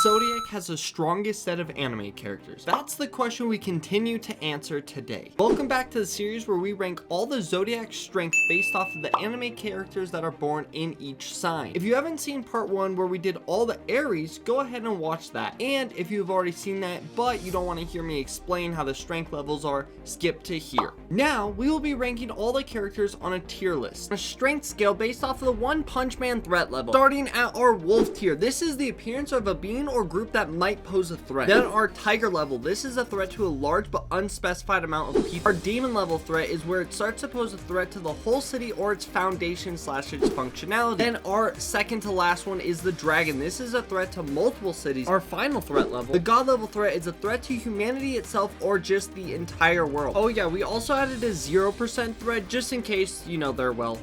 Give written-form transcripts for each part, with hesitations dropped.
Zodiac has the strongest set of anime characters? That's the question we continue to answer today. Welcome back to the series where we rank all the Zodiac strength based off of the anime characters that are born in each sign. If you haven't seen part 1 where we did all the Aries, go ahead and watch that. And if you've already seen that but you don't want to hear me explain how the strength levels are, skip to here. Now we will be ranking all the characters on a tier list, a strength scale based off of the One Punch Man threat level. Starting at our Wolf tier, this is the appearance of a being or group that might pose a threat. Then our Tiger level, this is a threat to a large but unspecified amount of people. Our Demon level threat is where it starts to pose a threat to the whole city or its foundation / its functionality. Then our second to last one is the Dragon. This is a threat to multiple cities. Our final threat level, the God level threat, is a threat to humanity itself or just the entire world. Oh yeah, we also added a 0% threat just in case, you know, they're, well,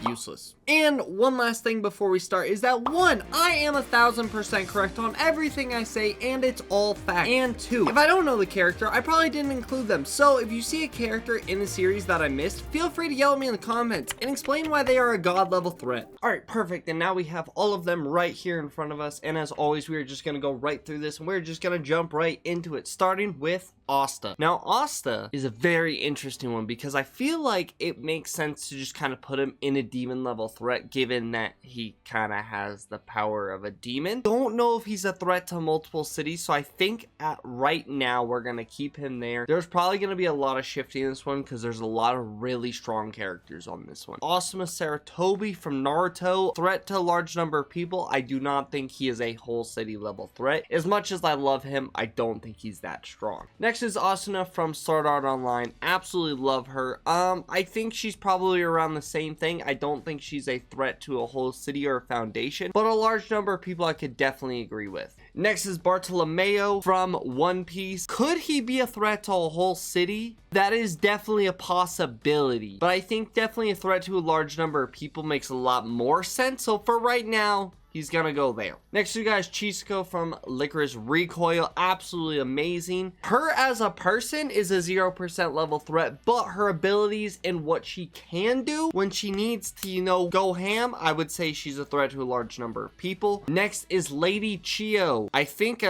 useless. And one last thing before we start is that 1, I am 1000% correct on everything I say and it's all fact. And 2, if I don't know the character, I probably didn't include them. So if you see a character in the series that I missed, feel free to yell at me in the comments and explain why they are a God level threat. Alright, perfect. And now we have all of them right here in front of us. And as always, we are just going to go right through this and we're just going to jump right into it, starting with Asta. Now, Asta is a very interesting one because I feel like it makes sense to just kind of put him in a demon level threat given that he kind of has the power of a demon. Don't know if he's a threat to multiple cities, so I think at right now we're going to keep him there. There's probably going to be a lot of shifting in this one because there's a lot of really strong characters on this one. Asuma Saratobi from Naruto, threat to a large number of people. I do not think he is a whole city level threat. As much as I love him, I don't think he's that strong. Next is Asuna from Sword Art Online. Absolutely love her. I think she's probably around the same thing. I don't think she's a threat to a whole city or a foundation, but a large number of people I could definitely agree with. Next is Bartolomeo from One Piece. Could he be a threat to a whole city? That is definitely a possibility, but I think definitely a threat to a large number of people makes a lot more sense. So for right now, he's gonna go there. Next, you guys, Chisuko from Licorice Recoil. Absolutely amazing. Her as a person is a 0% level threat, but her abilities and what she can do when she needs to, you know, go ham, I would say she's a threat to a large number of people. Next is Lady Chio. I think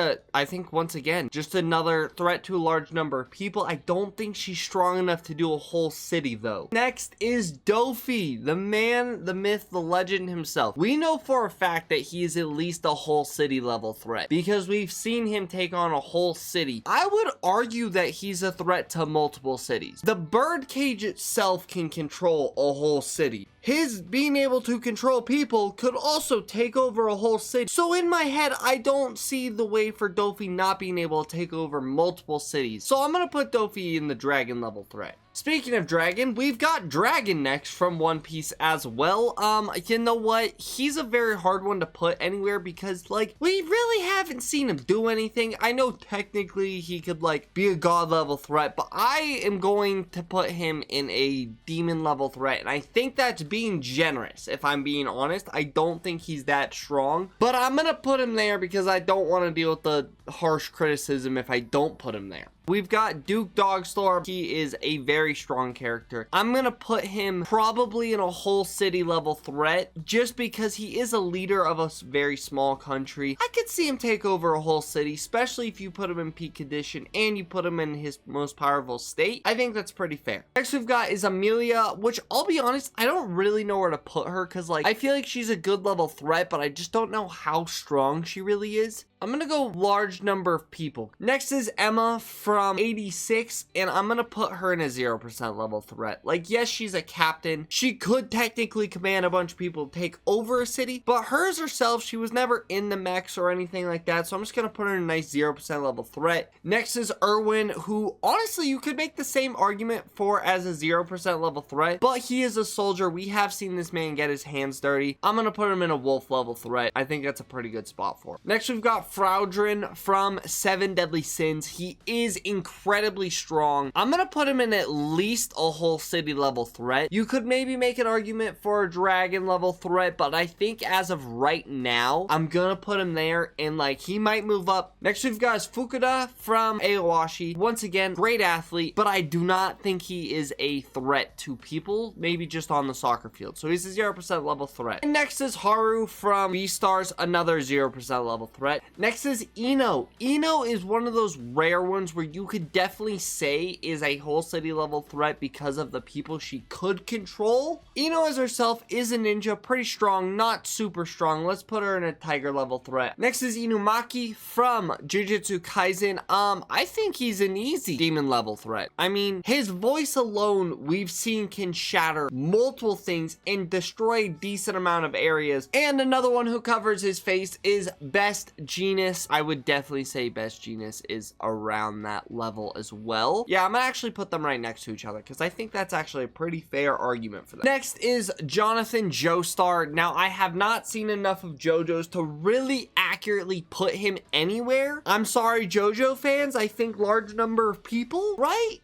once again, just another threat to a large number of people. I don't think she's strong enough to do a whole city though. Next is Dofi, the man, the myth, the legend himself. We know for a fact that he is at least a whole city level threat because we've seen him take on a whole city. I would argue that he's a threat to multiple cities. The birdcage itself can control a whole city. His being able to control people could also take over a whole city. So in my head, I don't see the way for Dofi not being able to take over multiple cities. So I'm going to put Dofi in the dragon level threat. Speaking of dragon, we've got Dragon next from One Piece as well. You know what? He's a very hard one to put anywhere because, like, we really haven't seen him do anything. I know technically he could, like, be a god level threat, but I am going to put him in a demon level threat, and I think that's being generous, if I'm being honest. I don't think he's that strong, but I'm gonna put him there because I don't want to deal with the harsh criticism if I don't put him there. We've got Duke Dogstar. He is a very strong character. I'm gonna put him probably in a whole city level threat just because he is a leader of a very small country. I could see him take over a whole city, especially if you put him in peak condition and you put him in his most powerful state. I think that's pretty fair. Next we've got is Amelia, which I'll be honest, I don't really know where to put her because, like, I feel like she's a good level threat, but I just don't know how strong she really is. I'm gonna go large number of people. Next is Emma from 86, and I'm gonna put her in a 0% level threat. Like, yes, she's a captain. She could technically command a bunch of people to take over a city, but hers herself, she was never in the mechs or anything like that, so I'm just gonna put her in a nice 0% level threat. Next is Erwin, who honestly you could make the same argument for as a 0% level threat, but he is a soldier. We have seen this man get his hands dirty. I'm gonna put him in a wolf level threat. I think that's a pretty good spot for him. Next we've got Fraudrin from Seven Deadly Sins. He is incredibly strong. I'm gonna put him in at least a whole city level threat. You could maybe make an argument for a dragon level threat, but I think as of right now, I'm gonna put him there, and like he might move up. Next we've got is Fukuda from Aowashi. Once again, great athlete, but I do not think he is a threat to people, maybe just on the soccer field. So he's a 0% level threat. And next is Haru from Beastars, another 0% level threat. Next is Ino. Ino is one of those rare ones where you could definitely say is a whole city level threat because of the people she could control. Ino as herself is a ninja, pretty strong, not super strong. Let's put her in a tiger level threat. Next is Inumaki from Jujutsu Kaisen. I think he's an easy demon level threat. I mean, his voice alone we've seen can shatter multiple things and destroy a decent amount of areas. And another one who covers his face is Best Genius. I would definitely say Best Genius is around that level as well. Yeah, I'm gonna actually put them right next to each other because I think that's actually a pretty fair argument for them. Next is Jonathan Joestar. Now, I have not seen enough of JoJo's to really accurately put him anywhere. I'm sorry, JoJo fans. I think large number of people, right?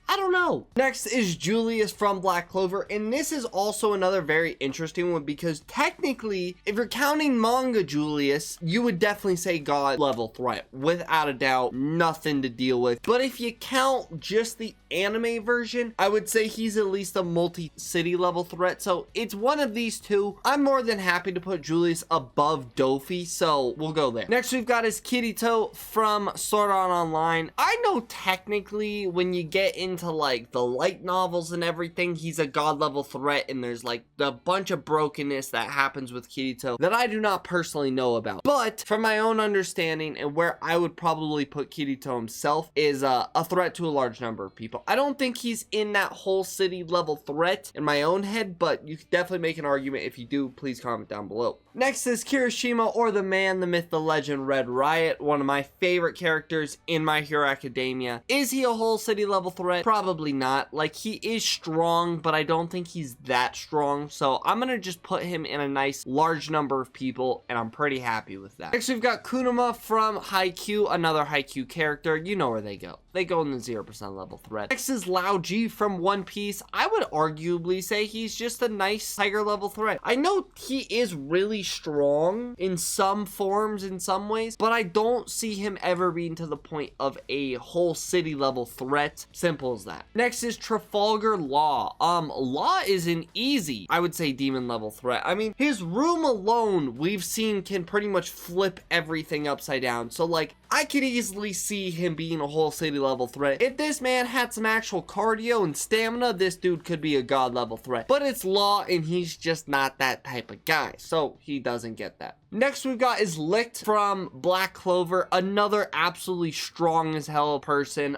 I don't know. Next is Julius from Black Clover, and this is also another very interesting one because technically, if you're counting manga Julius, you would definitely say God level threat, without a doubt, nothing to deal with. But if you count just the anime version, I would say he's at least a multi-city level threat, so it's one of these two. I'm more than happy to put Julius above Dofi, so we'll go there. Next we've got is Kirito from Sword Art Online. I know technically when you get into like the light novels and everything, he's a god level threat, and there's like a bunch of brokenness that happens with Kirito that I do not personally know about. But from my own understanding and where I would probably put Kirito himself is a threat to a large number of people. I don't think he's in that whole city level threat in my own head, but you could definitely make an argument. If you do, please comment down below. Next is Kirishima, or the man, the myth, the legend, Red Riot, one of my favorite characters in My Hero Academia. Is he a whole city level threat? Probably not. Like, he is strong, but I don't think he's that strong, so I'm gonna just put him in a nice large number of people, and I'm pretty happy with that. Next we've got Kunuma from Haikyuu, another Haikyuu character. You know where they go. They go in the 0% level threat. Next is Lao Ji from One Piece. I would arguably say he's just a nice tiger level threat. I know he is really strong in some forms, in some ways, but I don't see him ever being to the point of a whole city level threat. Simple as that. Next is Trafalgar Law. Law is an easy, I would say, demon level threat. I mean, his room alone we've seen can pretty much flip everything upside down. So like, I could easily see him being a whole city level threat. If this man had some actual cardio and stamina, this dude could be a god level threat. But it's Law, and he's just not that type of guy, so he doesn't get that. Next we've got is Licht from Black Clover, another absolutely strong as hell person,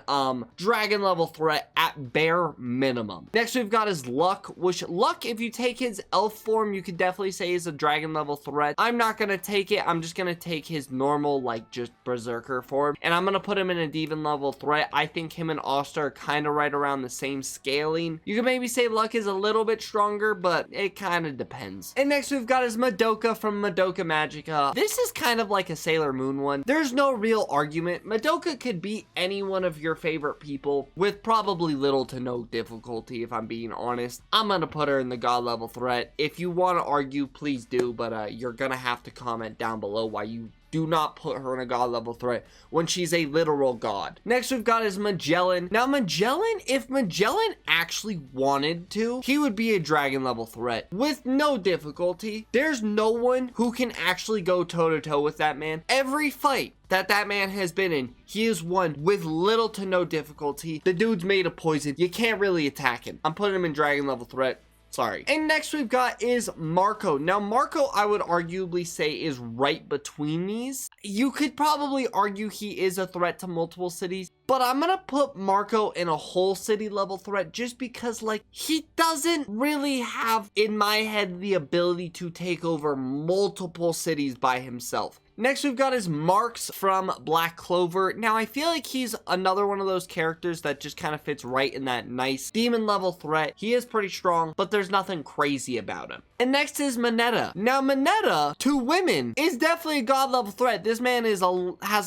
dragon level threat at bare minimum. Next we've got is Luck, which Luck, if you take his elf form, you could definitely say is a dragon level threat. I'm not gonna take it. I'm just gonna take his normal, like, just berserker form, and I'm gonna put him in a demon level threat. I think him and Asta are kind of right around the same scaling. You could maybe say Luck is a little bit stronger, but it kind of depends. And next we've got is Madoka from Madoka Magica. This is kind of like a Sailor Moon one. There's no real argument. Madoka could be any one of your favorite people with probably little to no difficulty, if I'm being honest. I'm gonna put her in the god level threat. If you want to argue, please do, but you're gonna have to comment down below why you do not put her in a god level threat when she's a literal god. Next we've got is Magellan. Now Magellan, if Magellan actually wanted to, he would be a dragon level threat with no difficulty. There's no one who can actually go toe to toe with that man. Every fight that man has been in, he has won with little to no difficulty. The dude's made of poison. You can't really attack him. I'm putting him in dragon level threat. Sorry. And next we've got is Marco. Now Marco, I would arguably say, is right between these. You could probably argue he is a threat to multiple cities, but I'm gonna put Marco in a whole city level threat just because, like, he doesn't really have, in my head, the ability to take over multiple cities by himself. Next, we've got is Marks from Black Clover. Now, I feel like he's another one of those characters that just kind of fits right in that nice demon level threat. He is pretty strong, but there's nothing crazy about him. And next is Mineta. Now, Mineta, to women, is definitely a god level threat. This man has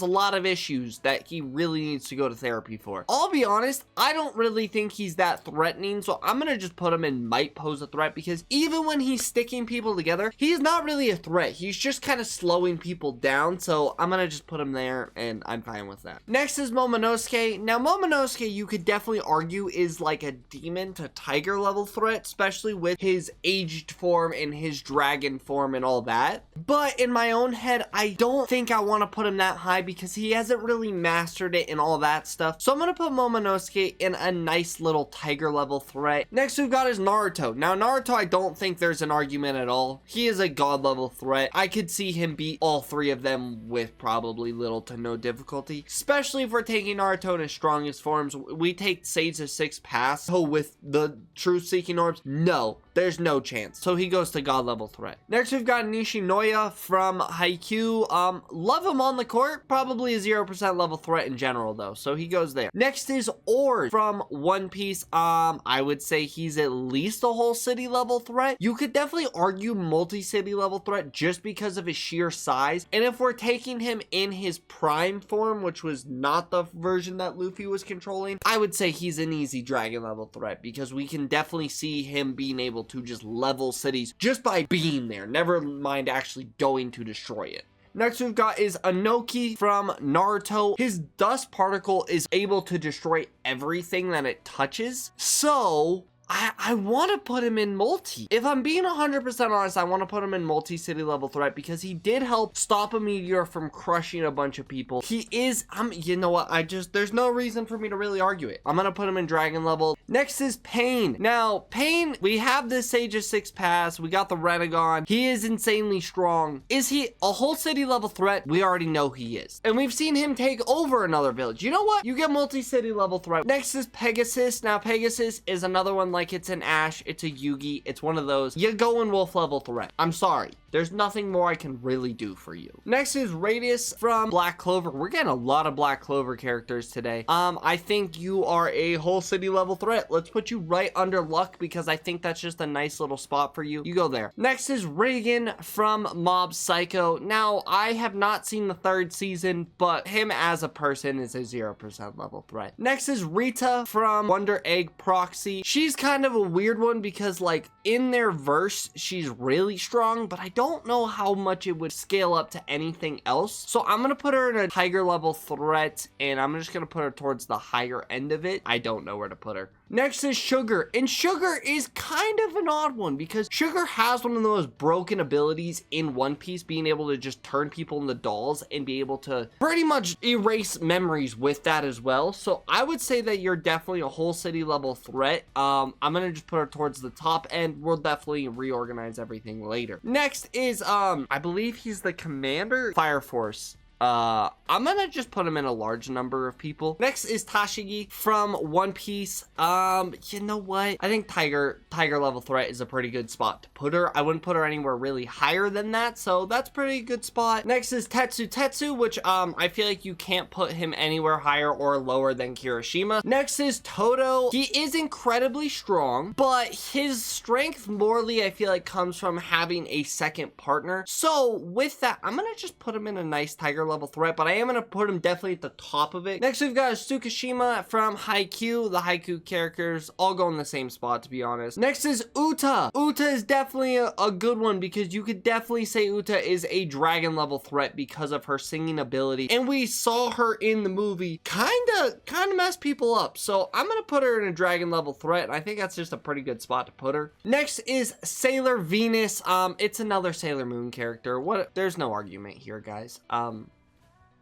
a lot of issues that he really needs to go to therapy for. I'll be honest, I don't really think he's that threatening, so I'm gonna just put him in might pose a threat, because even when he's sticking people together, he's not really a threat. He's just kind of slowing people down, so I'm gonna just put him there, and I'm fine with that. Next is Momonosuke. Now, Momonosuke, you could definitely argue, is like a demon to tiger level threat, especially with his aged form and his dragon form and all that. But in my own head, I don't think I want to put him that high, because he hasn't really mastered it and all that stuff. So I'm gonna put Momonosuke in a nice little tiger level threat. Next, we've got is Naruto. Now, Naruto, I don't think there's an argument at all. He is a god level threat. I could see him beat all three of them with probably little to no difficulty, especially if we're taking Naruto in his strongest forms. We take Sage of Six Paths with the Truth Seeking Orbs. No, there's no chance. So he goes to god level threat. Next, we've got Nishinoya from Haikyuu. Love him on the court. Probably a 0% level threat in general, though. So he goes there. Next is Storz from One Piece. I would say he's at least a whole city level threat. You could definitely argue multi-city level threat just because of his sheer size. And if we're taking him in his prime form, which was not the version that Luffy was controlling, I would say he's an easy dragon level threat, because we can definitely see him being able to just level cities just by being there, never mind actually going to destroy it. Next, we've got is Inoki from Naruto. His dust particle is able to destroy everything that it touches. So I want to put him in multi. If I'm being 100% honest, I want to put him in multi-city level threat, because he did help stop a meteor from crushing a bunch of people. He is, you know what, there's no reason for me to really argue it. I'm going to put him in dragon level. Next is Pain. Now, Pain, we have this Sage of Six Paths. We got the Renegon. He is insanely strong. Is he a whole city level threat? We already know he is. And we've seen him take over another village. You know what? You get multi-city level threat. Next is Pegasus. Now, Pegasus is another one like it's an Ash, it's a Yugi, it's one of those. You go in wolf level threat. I'm sorry. There's nothing more I can really do for you. Next is Radius from Black Clover. We're getting a lot of Black Clover characters today. I think you are a whole city level threat. Let's put you right under Luck, because I think that's just a nice little spot for you. You go there. Next is Reagan from Mob Psycho. Now, I have not seen the third season, but him as a person is a 0% level threat. Next is Rita from Wonder Egg Proxy. She's kind of a weird one, because like in their verse, she's really strong, but I don't know how much it would scale up to anything else. So I'm gonna put her in a tiger level threat, and I'm just gonna put her towards the higher end of it. I don't know where to put her. Next is Sugar, and Sugar is kind of an odd one, because Sugar has one of the most broken abilities in One Piece, being able to just turn people into dolls and be able to pretty much erase memories with that as well. So I would say that you're definitely a whole city level threat. I'm gonna just put her towards the top end. We'll definitely reorganize everything later. Next is I believe he's the commander, Fire Force. I'm gonna just put him in a large number of people. Next is Tashigi from One Piece. You know what? I think tiger level threat is a pretty good spot to put her. I wouldn't put her anywhere really higher than that, so that's pretty good spot. Next is Tetsu, which I feel like you can't put him anywhere higher or lower than Kirishima. Next is Todo. He is incredibly strong, but his strength morally I feel like comes from having a second partner. So with that, I'm gonna just put him in a nice tiger level threat, but I am going to put him definitely at the top of it. Next, we've got Tsukishima from Haikyuu. The Haikyuu characters all go in the same spot, to be honest. Next is Uta. Uta is definitely a good one, because you could definitely say Uta is a dragon level threat because of her singing ability, and we saw her in the movie kind of mess people up. So I'm going to put her in a dragon level threat, and I think that's just a pretty good spot to put her. Next is Sailor Venus. It's another Sailor Moon character. There's no argument here, guys.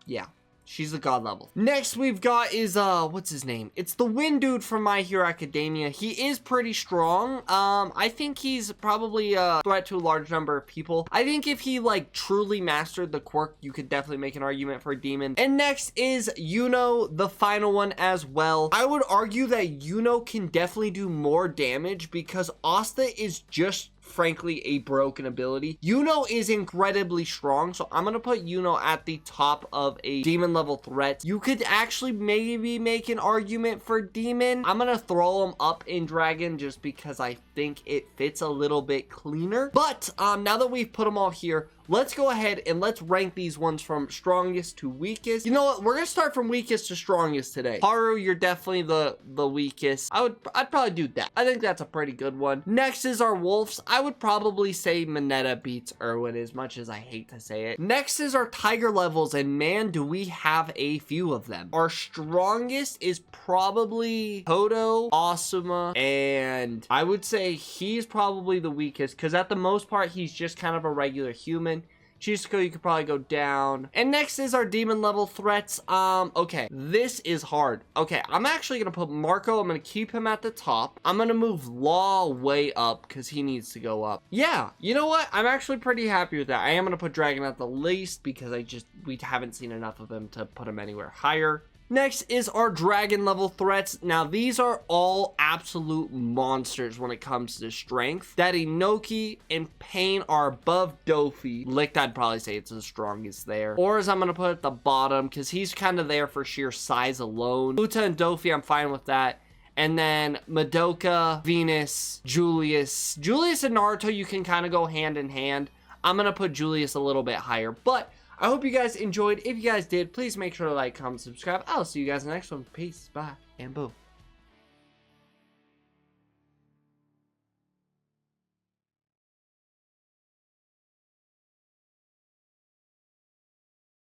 Yeah, she's a god level. Next we've got is, what's his name? It's the Wind Dude from My Hero Academia. He is pretty strong. I think he's probably a threat to a large number of people. I think if he, like, truly mastered the quirk, you could definitely make an argument for a demon. And next is Yuno, the final one as well. I would argue that Yuno can definitely do more damage, because Asta is just frankly a broken ability. Yuno is incredibly strong, so I'm gonna put Yuno at the top of a demon level threat. You could actually maybe make an argument for demon. I'm gonna throw him up in dragon just because I think it fits a little bit cleaner. But now that we've put them all here, let's go ahead and let's rank these ones from strongest to weakest. You know what? We're gonna start from weakest to strongest today. Haru, you're definitely the weakest. I'd probably do that. I think that's a pretty good one. Next is our wolves. I would probably say Mineta beats Erwin, as much as I hate to say it. Next is our tiger levels, and man, do we have a few of them. Our strongest is probably Hodo, Asuma, and I would say he's probably the weakest because at the most part, he's just kind of a regular human. Chisuko, you could probably go down. And next is our demon level threats. Okay, this is hard. Okay, I'm actually gonna put Marco, I'm gonna keep him at the top. I'm gonna move Law way up because he needs to go up. Yeah, you know what? I'm actually pretty happy with that. I am gonna put Dragon at the least because we haven't seen enough of him to put him anywhere higher. Next is our dragon level threats. Now, these are all absolute monsters when it comes to strength. Daddy Noki and Pain are above Dofi. Licht, I'd probably say it's the strongest there. Or I'm going to put at the bottom because he's kind of there for sheer size alone. Uta and Dofi, I'm fine with that. And then Madoka, Venus, Julius. Julius and Naruto, you can kind of go hand in hand. I'm going to put Julius a little bit higher, but I hope you guys enjoyed. If you guys did, please make sure to like, comment, subscribe. I'll see you guys in the next one. Peace, bye, and boom.